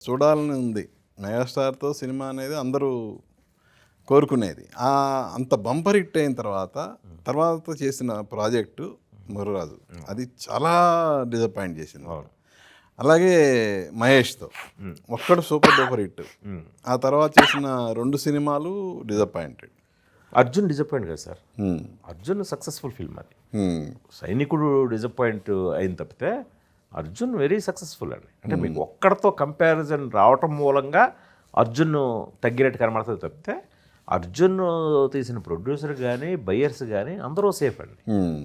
చూడాలని ఉంది. మెగాస్టార్తో సినిమా అనేది అందరూ కోరుకునేది. అంత బంపర్ హిట్ అయిన తర్వాత చేసిన ప్రాజెక్టు మురురాజు అది చాలా డిసప్పాయింట్ చేసింది. అలాగే మహేష్తో ఒక్కడు సూపర్ డూపర్ హిట్. ఆ తర్వాత చేసిన 2 సినిమాలు డిసప్పాయింటెడ్. అర్జున్ డిసప్పాయింట్ కదా సార్. అర్జున్ సక్సెస్ఫుల్ ఫిల్మ్ అది. సైనికుడు డిసప్పాయింట్ అయిన తప్పితే అర్జున్ వెరీ సక్సెస్ఫుల్ అండి. అంటే మీకు ఒక్కడితో కంపారిజన్ రావటం మూలంగా అర్జున్ తగ్గినట్టు కనబడుతుంది తప్పితే అర్జున్ తీసిన ప్రొడ్యూసర్ కానీ బయ్యర్స్ కానీ అందరూ సేఫ్ అండి.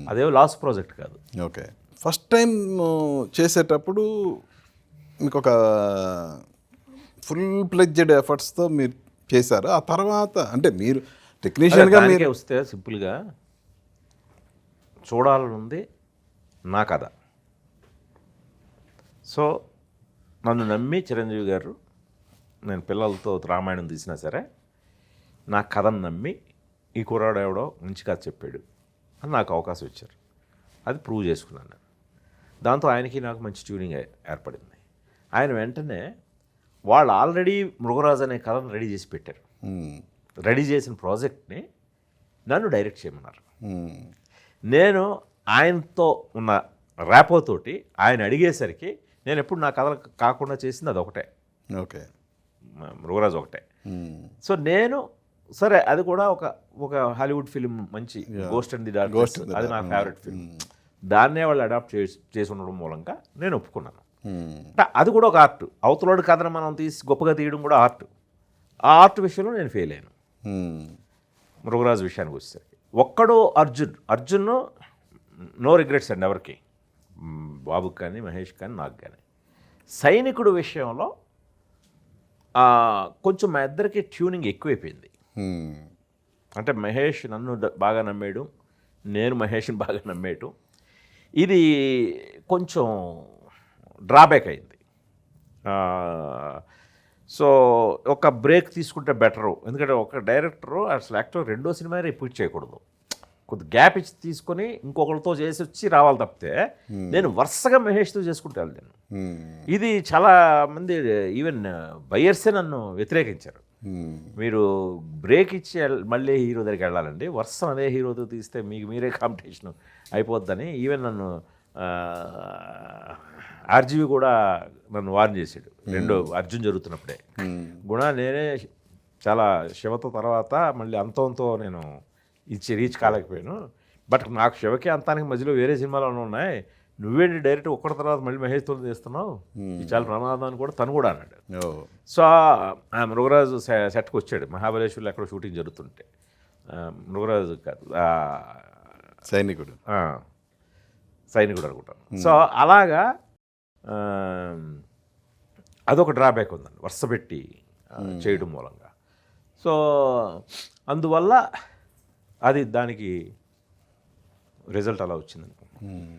అదేమో లాస్ట్ ప్రాజెక్ట్ కాదు. ఓకే, ఫస్ట్ టైం చేసేటప్పుడు మీకు ఒక ఫుల్ ప్లెడ్జెడ్ ఎఫర్ట్స్తో మీరు చేశారు. ఆ తర్వాత అంటే మీరు టెక్నీషియన్గా మీరే వస్తే సింపుల్గా చూడాలనుంది నా కథ. సో నన్ను నమ్మి చిరంజీవి గారు, నేను పిల్లలతో రామాయణం తీసినా సరే నా కథను నమ్మి ఈ కుర్రాడు ఎవడో మంచి కథ చెప్పాడు అని నాకు అవకాశం ఇచ్చారు. అది ప్రూవ్ చేసుకున్నాను నేను. దాంతో ఆయనకి నాకు మంచి ట్యూనింగ్ ఏర్పడింది. ఆయన వెంటనే వాళ్ళు ఆల్రెడీ మృగరాజు అనే కథను రెడీ చేసి పెట్టారు. రెడీ చేసిన ప్రాజెక్ట్ని నన్ను డైరెక్ట్ చేయమన్నారు. నేను ఆయనతో ఉన్న ర్యాపోతోటి ఆయన అడిగేసరికి నేను ఎప్పుడు నా కథలు కాకుండా చేసింది అది ఒకటే. ఓకే, మృగరాజు ఒకటే. సో నేను సరే అది కూడా ఒక హాలీవుడ్ ఫిలిం, మంచి గోస్ట్ అండ్ ది డార్క్, అది నా ఫేవరెట్ ఫిలిం. దాన్నే వాళ్ళు అడాప్ట్ చేసి ఉండడం మూలంగా నేను ఒప్పుకున్నాను. అది కూడా ఒక ఆర్ట్. అవతలోడి కథను మనం తీసి గొప్పగా తీయడం కూడా ఆర్ట్. ఆ ఆర్ట్ విషయంలో నేను ఫెయిల్ అయ్యాను. మృగరాజు విషయానికి వచ్చేసరికి ఒక్కడు అర్జున్ నో రిగ్రెట్స్ అండి ఎవరికి, బాబుకి కానీ మహేష్ కానీ నాకు కానీ. సైనికుడు విషయంలో కొంచెం మా ఇద్దరికి ట్యూనింగ్ ఎక్కువైపోయింది. అంటే మహేష్ నన్ను బాగా నమ్మేయడం, నేను మహేష్ని బాగా నమ్మేయటం, ఇది కొంచెం డ్రాబ్యాక్ అయింది. సో ఒక బ్రేక్ తీసుకుంటే బెటరు. ఎందుకంటే ఒక డైరెక్టరు అసలు యాక్టర్ రెండో సినిమా రిపీట్ చేయకూడదు. కొద్ది గ్యాప్ ఇచ్చి తీసుకొని ఇంకొకరితో చేసి వచ్చి రావాలి తప్పితే నేను వరుసగా మహేష్తో చేసుకుంటాను నేను. ఇది చాలా మంది ఈవెన్ బయ్యర్సే నన్ను వ్యతిరేకించారు. మీరు బ్రేక్ ఇచ్చి మళ్ళీ హీరో దగ్గరికి వెళ్ళాలండి, వరుస అదే హీరోతో తీస్తే మీకు మీరే కాంపిటీషన్ అయిపోద్దని ఈవెన్ నన్ను ఆర్జీవి కూడా నన్ను వార్న్ చేశాడు. రెండో అర్జున్ జరుగుతున్నప్పుడే. నేనే చాలా శివతో తర్వాత మళ్ళీ అంతంతో నేను రీచ్ కాలేకపోయాను. బట్ నాకు శివకి అంతానికి మధ్యలో వేరే సినిమాలు ఉన్నాయి, నువ్వేంటి డైరెక్ట్ ఒక్కడి తర్వాత మళ్ళీ మహేష్తో తీస్తున్నావు, ఇది చాలా ప్రమాదం అని కూడా తను కూడా అన్నాడు. సో ఆ మృగరాజు సెట్కి వచ్చాడు. మహాబలేశ్వర్లో ఎక్కడో షూటింగ్ జరుగుతుంటే, మృగరాజు కాదు సైనికుడు అనుకుంటాను. సో అలాగా అదొక డ్రాబ్యాక్ ఉందండి వరుస పెట్టి చేయడం మూలంగా. సో అందువల్ల అది దానికి రిజల్ట్ అలా వచ్చింది.